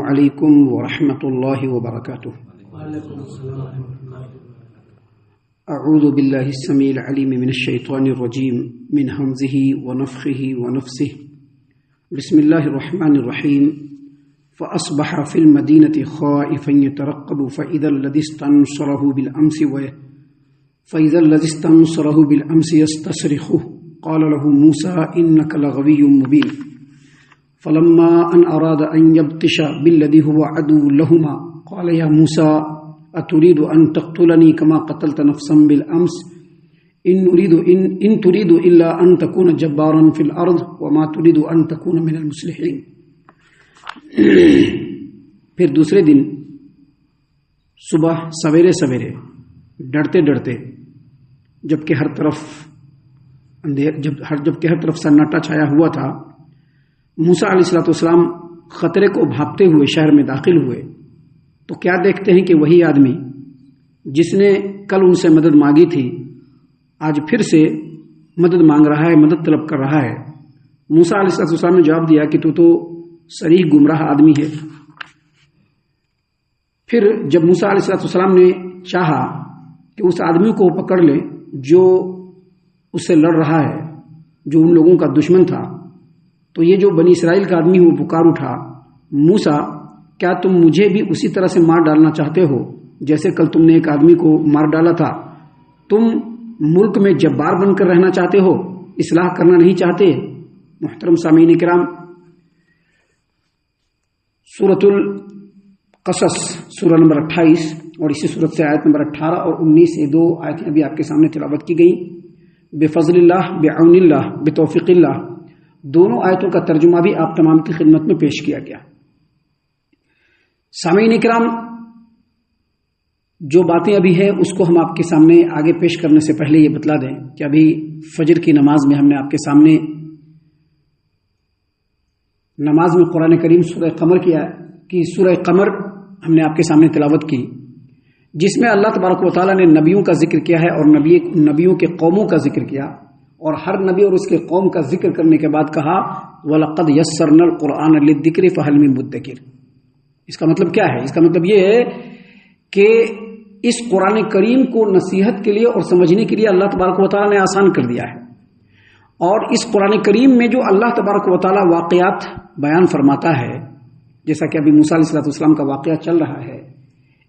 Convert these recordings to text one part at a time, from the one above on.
علیکم ورحمۃ اللہ وبرکاتہ۔ اعوذ باللہ السمیع العلیم من الشیطان الرجیم من ہمزہ ونفخہ ونفثہ۔ بسم اللہ الرحمن الرحیم۔ فاصبح فی المدینۃ خائفا یترقب فاذا الذی استنصره بالامس یستصرخه قال له موسى انك لغوی مبین۔ فلما ان اراد ان يبطش بالذی هو عدو لهما قال یا موسى اتريد ان تقتلني كما قتلت نفسا بالامس ان تريد الا ان تكون جبارا في الارض وما تريد ان تكون من المصلحين۔ پھر دوسرے دن صبح سویرے سویرے ڈرتے ڈرتے جبکہ ہر طرف سناٹا چھایا ہوا تھا، موسیٰ علیہ الصلوۃ والسلام خطرے کو بھاپتے ہوئے شہر میں داخل ہوئے تو کیا دیکھتے ہیں کہ وہی آدمی جس نے کل ان سے مدد مانگی تھی آج پھر سے مدد مانگ رہا ہے، مدد طلب کر رہا ہے۔ موسیٰ علیہ الصلوۃ والسلام نے جواب دیا کہ تو صریح گمراہ آدمی ہے۔ پھر جب موسیٰ علیہ الصلوۃ والسلام نے چاہا کہ اس آدمی کو پکڑ لے جو اس سے لڑ رہا ہے، جو ان لوگوں کا دشمن تھا، تو یہ جو بنی اسرائیل کا آدمی وہ پکار اٹھا، موسیٰ کیا تم مجھے بھی اسی طرح سے مار ڈالنا چاہتے ہو جیسے کل تم نے ایک آدمی کو مار ڈالا تھا؟ تم ملک میں جبار بن کر رہنا چاہتے ہو، اصلاح کرنا نہیں چاہتے؟ محترم سامعین کرام، سورۃ القصص سورہ نمبر 28 اور اسی سورت سے آیت نمبر 18 اور 19 یہ دو آیتیں ابھی آپ کے سامنے تلاوت کی گئی۔ بفضل اللہ، بعون اللہ، بتوفیق اللہ، دونوں آیتوں کا ترجمہ بھی آپ تمام کی خدمت میں پیش کیا گیا۔ سامعین کرام، جو باتیں ابھی ہیں اس کو ہم آپ کے سامنے آگے پیش کرنے سے پہلے یہ بتلا دیں کہ ابھی فجر کی نماز میں ہم نے آپ کے سامنے نماز میں قرآن کریم سورہ قمر ہم نے آپ کے سامنے تلاوت کی، جس میں اللہ تبارک و تعالیٰ نے نبیوں کا ذکر کیا ہے اور نبیوں کے قوموں کا ذکر کیا، اور ہر نبی اور اس کے قوم کا ذکر کرنے کے بعد کہا وَلَقَدْ يَسَّرْنَا الْقُرْآنَ لِلذِّكْرِ فَهَلْ مِن مُدَّكِرٍ۔ اس کا مطلب کیا ہے؟ اس کا مطلب یہ ہے کہ اس قرآن کریم کو نصیحت کے لیے اور سمجھنے کے لیے اللہ تبارک و تعالیٰ نے آسان کر دیا ہے، اور اس قرآن کریم میں جو اللہ تبارک و تعالیٰ واقعات بیان فرماتا ہے، جیسا کہ ابھی موسیٰ علیہ الصلوۃ والسلام کا واقعہ چل رہا ہے،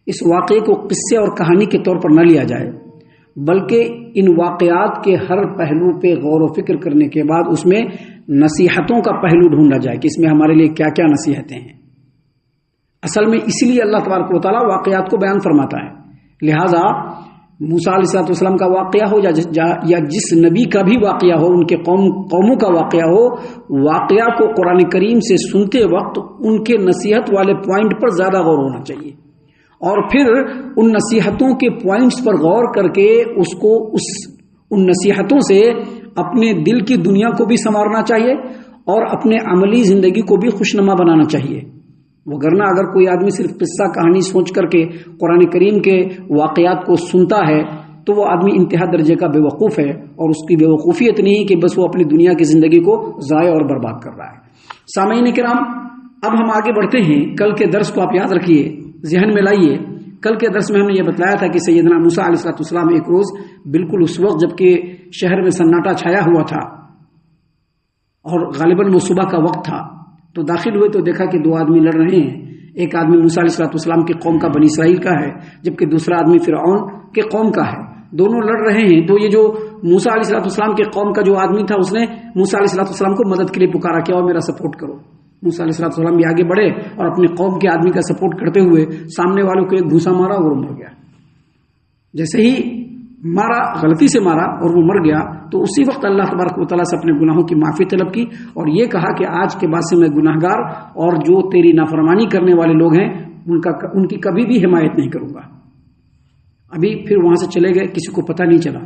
اس واقعے کو قصے اور کہانی کے طور پر نہ لیا جائے، بلکہ ان واقعات کے ہر پہلو پہ غور و فکر کرنے کے بعد اس میں نصیحتوں کا پہلو ڈھونڈا جائے کہ اس میں ہمارے لیے کیا کیا نصیحتیں ہیں۔ اصل میں اسی لیے اللہ تبارک و تعالیٰ واقعات کو بیان فرماتا ہے، لہٰذا موسیٰ علیہ الصلوۃ والسلام کا واقعہ ہو یا جس نبی کا بھی واقعہ ہو، ان کے قوموں کا واقعہ ہو، واقعہ کو قرآن کریم سے سنتے وقت ان کے نصیحت والے پوائنٹ پر زیادہ غور ہونا چاہیے، اور پھر ان نصیحتوں کے پوائنٹس پر غور کر کے ان نصیحتوں سے اپنے دل کی دنیا کو بھی سنوارنا چاہیے اور اپنے عملی زندگی کو بھی خوشنما بنانا چاہیے۔ وگرنہ اگر کوئی آدمی صرف قصہ کہانی سوچ کر کے قرآن کریم کے واقعات کو سنتا ہے تو وہ آدمی انتہا درجے کا بے وقوف ہے، اور اس کی بے وقوفیت نہیں کہ بس وہ اپنی دنیا کی زندگی کو ضائع اور برباد کر رہا ہے۔ سامعین کرام، اب ہم آگے بڑھتے ہیں۔ کل کے درس کو آپ یاد رکھیے، ذہن میں لائیے۔ کل کے درس میں ہم نے یہ بتلایا تھا کہ سیدنا موسیٰ علیہ الصلوۃ والسلام ایک روز بالکل اس وقت جب کہ شہر میں سناٹا چھایا ہوا تھا اور غالباً وہ صبح کا وقت تھا، تو داخل ہوئے تو دیکھا کہ دو آدمی لڑ رہے ہیں۔ ایک آدمی موسیٰ علیہ الصلوۃ والسلام کی قوم کا بنی اسرائیل کا ہے، جبکہ دوسرا آدمی فرعون کے قوم کا ہے۔ دونوں لڑ رہے ہیں، تو یہ جو موسیٰ علیہ الصلوۃ والسلام کے قوم کا جو آدمی تھا اس نے موسیٰ علیہ الصلوۃ والسلام کو مدد کے لیے پکارا کہ اور میرا سپورٹ کرو۔ موسیٰ علیہ الصلوۃ والسلام بھی آگے بڑھے اور اپنے قوم کے آدمی کا سپورٹ کرتے ہوئے سامنے والوں کو ایک گھوسا مارا اور وہ مر گیا۔ جیسے ہی مارا، غلطی سے مارا اور وہ مر گیا، تو اسی وقت اللہ تبارک و تعالیٰ سے اپنے گناہوں کی معافی طلب کی اور یہ کہا کہ آج کے بعد سے میں گناہگار اور جو تیری نافرمانی کرنے والے لوگ ہیں ان کی کبھی بھی حمایت نہیں کروں گا۔ ابھی پھر وہاں سے چلے گئے، کسی کو پتہ نہیں چلا،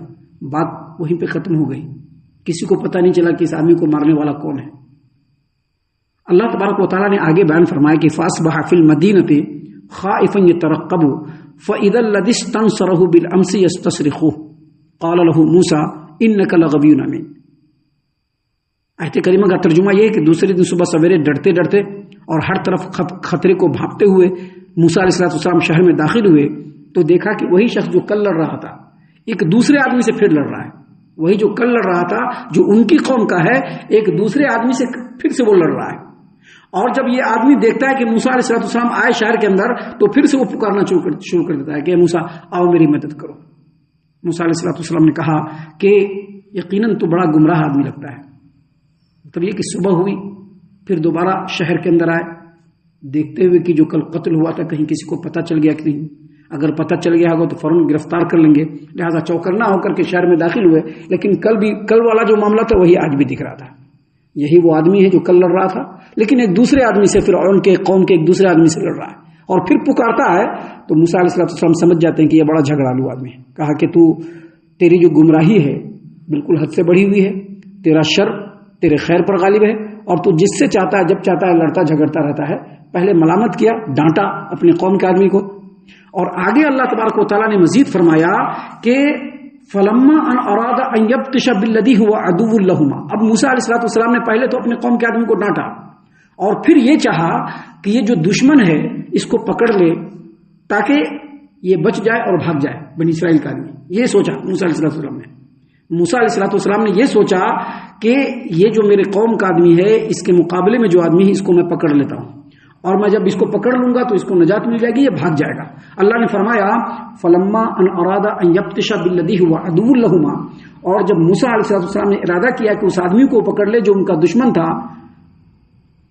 بات وہیں پہ ختم ہو گئی، کسی کو پتہ نہیں چلا کہ اس آدمی کو مارنے والا کون ہے۔ اللہ تبارک و تعالیٰ نے آگے بیان فرمایا کہ فاصبح فی المدینۃ خائفا یترقب فاذا الذی استنصره بالامس یستصرخه قال له موسى انک لغوی امین۔ آیت کریمہ کا ترجمہ یہ ہے کہ دوسرے دن صبح سویرے ڈرتے ڈرتے اور ہر طرف خطرے کو بھانپتے ہوئے موسیٰ علیہ السلام شہر میں داخل ہوئے تو دیکھا کہ وہی شخص جو کل لڑ رہا تھا ایک دوسرے آدمی سے پھر لڑ رہا ہے. وہی جو کل لڑ رہا تھا جو ان کی قوم کا ہے ایک دوسرے آدمی سے پھر سے وہ لڑ رہا ہے. اور جب یہ آدمی دیکھتا ہے کہ موسیٰ علیہ السلام آئے شہر کے اندر تو پھر سے وہ پکارنا شروع کر دیتا ہے کہ موسیٰ آؤ میری مدد کرو. موسیٰ علیہ السلام نے کہا کہ یقیناً تو بڑا گمراہ آدمی لگتا ہے. تب یہ کہ صبح ہوئی پھر دوبارہ شہر کے اندر آئے دیکھتے ہوئے کہ جو کل قتل ہوا تھا کہیں کسی کو پتہ چل گیا کہ نہیں. اگر پتہ چل گیا ہوگا تو فوراً گرفتار کر لیں گے. لہٰذا چوکنا ہو کر کے شہر میں داخل ہوئے. لیکن کل والا جو معاملہ تھا وہی آج بھی دکھ رہا تھا. یہی وہ آدمی ہے جو کل لڑ رہا تھا لیکن ایک دوسرے آدمی سے فرعون کے قوم کے ایک دوسرے آدمی سے لڑ رہا ہے اور پھر پکارتا ہے. تو موسیٰ علیہ السلام سمجھ جاتے ہیں کہ یہ بڑا جھگڑالو آدمی ہے. کہا کہ تیری جو گمراہی ہے بالکل حد سے بڑھی ہوئی ہے. تیرا شر تیرے خیر پر غالب ہے اور تو جس سے چاہتا ہے جب چاہتا ہے لڑتا جھگڑتا رہتا ہے. پہلے ملامت کیا ڈانٹا اپنے قوم کے آدمی کو اور آگے اللہ تبارک و تعالیٰ نے مزید فرمایا کہ فلما ان اراد ان یبطش بالذی هو عدو لهما. اب موسیٰ علیہ السلام نے پہلے تو اپنے قوم کے آدمی کو ڈانٹا اور پھر یہ چاہا کہ یہ جو دشمن ہے اس کو پکڑ لے تاکہ یہ بچ جائے اور بھاگ جائے. بنی اسرائیل کا آدمی یہ سوچا موسیٰ علیہ السلام نے. موسیٰ علیہ السلام نے یہ سوچا کہ یہ جو میرے قوم کا آدمی ہے اس کے مقابلے میں جو آدمی ہے اس کو میں پکڑ لیتا ہوں اور میں جب اس کو پکڑ لوں گا تو اس کو نجات مل جائے گی یہ بھاگ جائے گا. اللہ نے فرمایا فلما ان اراد ان یبطش بالذی هو عدو لهما. اور جب موسیٰ علیہ السلام نے ارادہ کیا کہ اس آدمی کو پکڑ لے جو ان کا دشمن تھا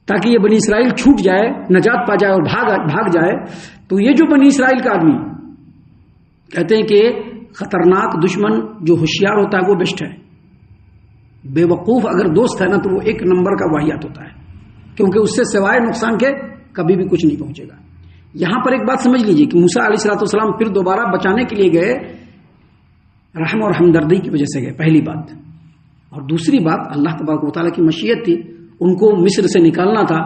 تاکہ یہ بنی اسرائیل چھوٹ جائے نجات پا جائے اور بھاگ جائے تو یہ جو بنی اسرائیل کا آدمی کہتے ہیں کہ خطرناک دشمن جو ہوشیار ہوتا ہے وہ بیسٹ ہے. بے وقوف اگر دوست ہے نا تو وہ ایک نمبر کا واحد ہوتا ہے کیونکہ اس سے سوائے نقصان کے کبھی بھی کچھ نہیں پہنچے گا. یہاں پر ایک بات سمجھ لیجئے کہ موسیٰ علیہ السلام پھر دوبارہ بچانے کے لیے گئے رحم اور ہمدردی کی وجہ سے گئے پہلی بات. اور دوسری بات اللہ تبارک و تعالیٰ کی مشیت تھی. ان کو مصر سے نکالنا تھا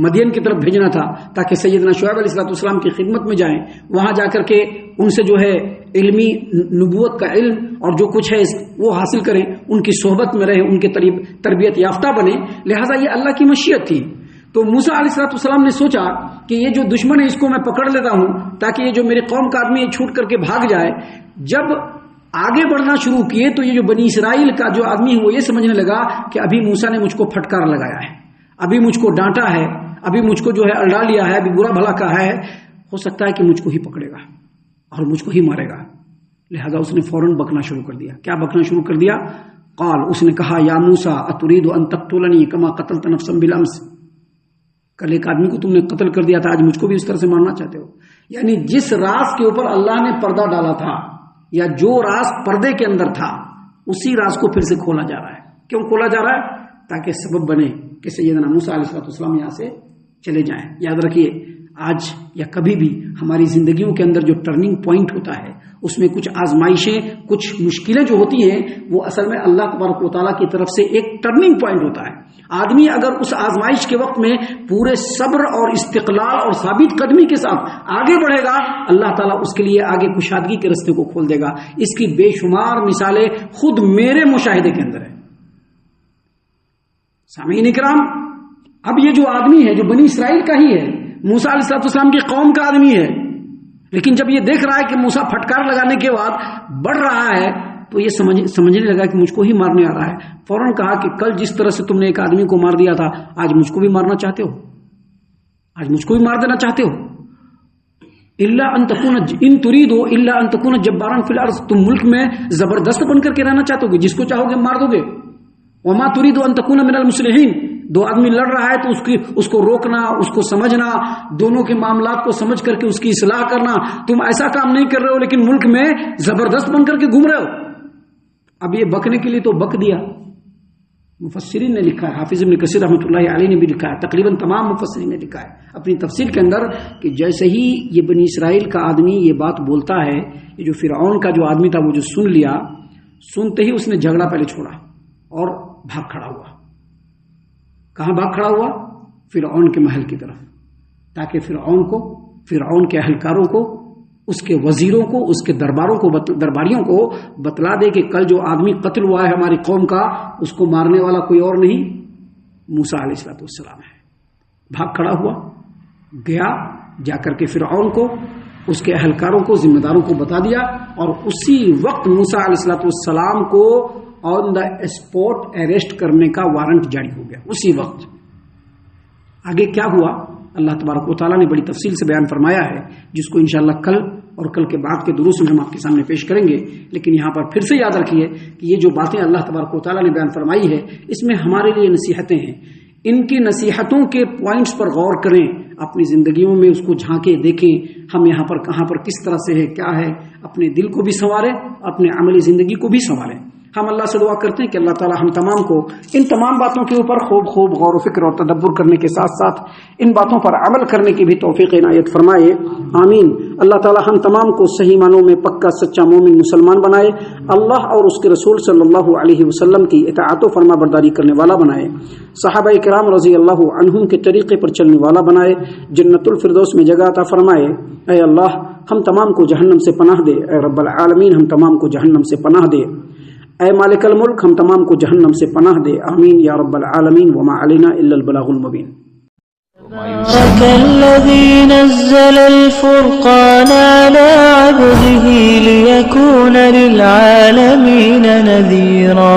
مدین کی طرف بھیجنا تھا تاکہ سیدنا شعیب علیہ السلام کی خدمت میں جائیں وہاں جا کر کے ان سے جو ہے علمی نبوت کا علم اور جو کچھ ہے وہ حاصل کریں ان کی صحبت میں رہیں ان کے تربیت یافتہ بنے. لہٰذا یہ اللہ کی مشیت تھی. تو موسیٰ علیہ السلام نے سوچا کہ یہ جو دشمن ہے اس کو میں پکڑ لیتا ہوں تاکہ یہ جو میرے قوم کا آدمی ہے چھوٹ کر کے بھاگ جائے. جب آگے بڑھنا شروع کیے تو یہ جو بنی اسرائیل کا جو آدمی ہے وہ یہ سمجھنے لگا کہ ابھی موسیٰ نے مجھ کو پھٹکار لگایا ہے ابھی مجھ کو ڈانٹا ہے ابھی مجھ کو جو ہے الڈا لیا ہے ابھی برا بھلا کہا ہے ہو سکتا ہے کہ مجھ کو ہی پکڑے گا اور مجھ کو ہی مارے گا. لہذا اس نے فوراً بکنا شروع کر دیا. کیا بکنا شروع کر دیا؟ قال اس نے کہا یا موسیٰ اتريد ان تقتلنی كما قتلت نفسا بالامس. کل ایک آدمی کو تم نے قتل کر دیا تھا آج مجھ کو بھی اس طرح سے مارنا چاہتے ہو. یعنی جس راز کے اوپر اللہ نے پردہ ڈالا تھا یا جو راز پردے کے اندر تھا اسی راز کو پھر سے کھولا جا رہا ہے. کیوں کھولا جا رہا ہے؟ تاکہ سبب بنے کہ سیدنا موسیٰ علیہ السلام یہاں سے چلے جائیں. یاد رکھیے آج یا کبھی بھی ہماری زندگیوں کے اندر جو ٹرننگ پوائنٹ ہوتا ہے اس میں کچھ آزمائشیں کچھ مشکلیں جو ہوتی ہیں وہ اصل میں اللہ تبارک و تعالیٰ کی طرف سے ایک ٹرننگ پوائنٹ ہوتا ہے. آدمی اگر اس آزمائش کے وقت میں پورے صبر اور استقلال اور ثابت قدمی کے ساتھ آگے بڑھے گا اللہ تعالیٰ اس کے لیے آگے کشادگی کے رستے کو کھول دے گا. اس کی بے شمار مثالیں خود میرے مشاہدے کے اندر ہیں. سامعین اکرام اب یہ جو آدمی ہے جو بنی اسرائیل کا ہی ہے موسیٰ علیہ السلام کی قوم کا آدمی ہے لیکن جب یہ دیکھ رہا ہے کہ موسیٰ پھٹکار لگانے کے بعد بڑھ رہا ہے تو یہ سمجھنے لگا کہ مجھ کو ہی مارنے آ رہا ہے. فوراً کہا کہ کل جس طرح سے تم نے ایک آدمی کو مار دیا تھا آج مجھ کو بھی مارنا چاہتے ہو آج مجھ کو بھی مار دینا چاہتے ہو. الا ان تكون ان تريدوا الا ان تكون جبارا في الارض. تم ملک میں زبردست بن کر کے رہنا چاہتے ہو جس کو چاہو گے مار دو گے. وما تريد ان تكون من المصلحين. دو آدمی لڑ رہا ہے تو اس کو روکنا اس کو سمجھنا دونوں کے معاملات کو سمجھ کر کے اس کی اصلاح کرنا. تم ایسا کام نہیں کر رہے ہو لیکن ملک میں زبردست بن کر کے گھوم رہے ہو. اب یہ بکنے کے لیے تو بک دیا. مفسرین نے لکھا ہے حافظ ابن کثیر رحمۃ اللہ علیہ نے بھی لکھا ہے تقریباً تمام مفسرین نے لکھا ہے اپنی تفسیر کے اندر کہ جیسے ہی یہ بنی اسرائیل کا آدمی یہ بات بولتا ہے یہ جو فرعون کا جو آدمی تھا وہ جو سن لیا سنتے ہی اس نے جھگڑا پہلے چھوڑا اور بھاگ کھڑا ہوا. کہاں بھاگ کھڑا ہوا؟ فرعون کے محل کی طرف تاکہ فرعون کے اہلکاروں کو اس کے وزیروں کو اس کے درباریوں کو بتلا دے کہ کل جو آدمی قتل ہوا ہے ہماری قوم کا اس کو مارنے والا کوئی اور نہیں موسیٰ علیہ السلام ہے. بھاگ کھڑا ہوا، گیا، جا کر کے فرعون کو، اس کے اہلکاروں کو، ذمہ داروں کو بتا دیا، اور اسی وقت موسیٰ علیہ الصلوۃ والسلام کو آن دا اسپاٹ اریسٹ کرنے کا وارنٹ جاری ہو گیا اسی وقت۔ آگے کیا ہوا اللہ تبارک و تعالیٰ نے بڑی تفصیل سے بیان فرمایا ہے، جس کو انشاءاللہ کل اور کل کے بعد کے دروس میں ہم آپ کے سامنے پیش کریں گے۔ لیکن یہاں پر پھر سے یاد رکھیے کہ یہ جو باتیں اللہ تبارک و تعالیٰ نے بیان فرمائی ہے، اس میں ہمارے لیے نصیحتیں ہیں۔ ان کی نصیحتوں کے پوائنٹس پر غور کریں، اپنی زندگیوں میں اس کو جھانکیں، دیکھیں ہم یہاں پر کہاں پر کس طرح سے ہے، کیا ہے، اپنے دل کو بھی سنواریں، اپنے عملی زندگی کو بھی سنواریں۔ ہم اللہ سے دعا کرتے ہیں کہ اللہ تعالی ہم تمام کو ان تمام باتوں کے اوپر خوب غور و فکر اور تدبر کرنے کے ساتھ ساتھ ان باتوں پر عمل کرنے کی بھی توفیق عنایت فرمائے، آمین۔ اللہ تعالی ہم تمام کو صحیح معنوں میں پکا سچا مومن مسلمان بنائے، اللہ اور اس کے رسول صلی اللہ علیہ وسلم کی اطاعت و فرما برداری کرنے والا بنائے، صحابہ کرام رضی اللہ عنہم کے طریقے پر چلنے والا بنائے، جنت الفردوس میں جگہ عطا فرمائے۔ اے اللہ ہم تمام کو جہنم سے پناہ دے، اے رب العالمین ہم تمام کو جہنم سے پناہ دے، اے مالک الملک ہم تمام کو جہنم سے پناہ دے، آمین یا رب العالمین۔ وما علینا الا البلاغ المبین۔ تبارك الذي نزل الفرقان على عبده ليكون للعالمين نذيرا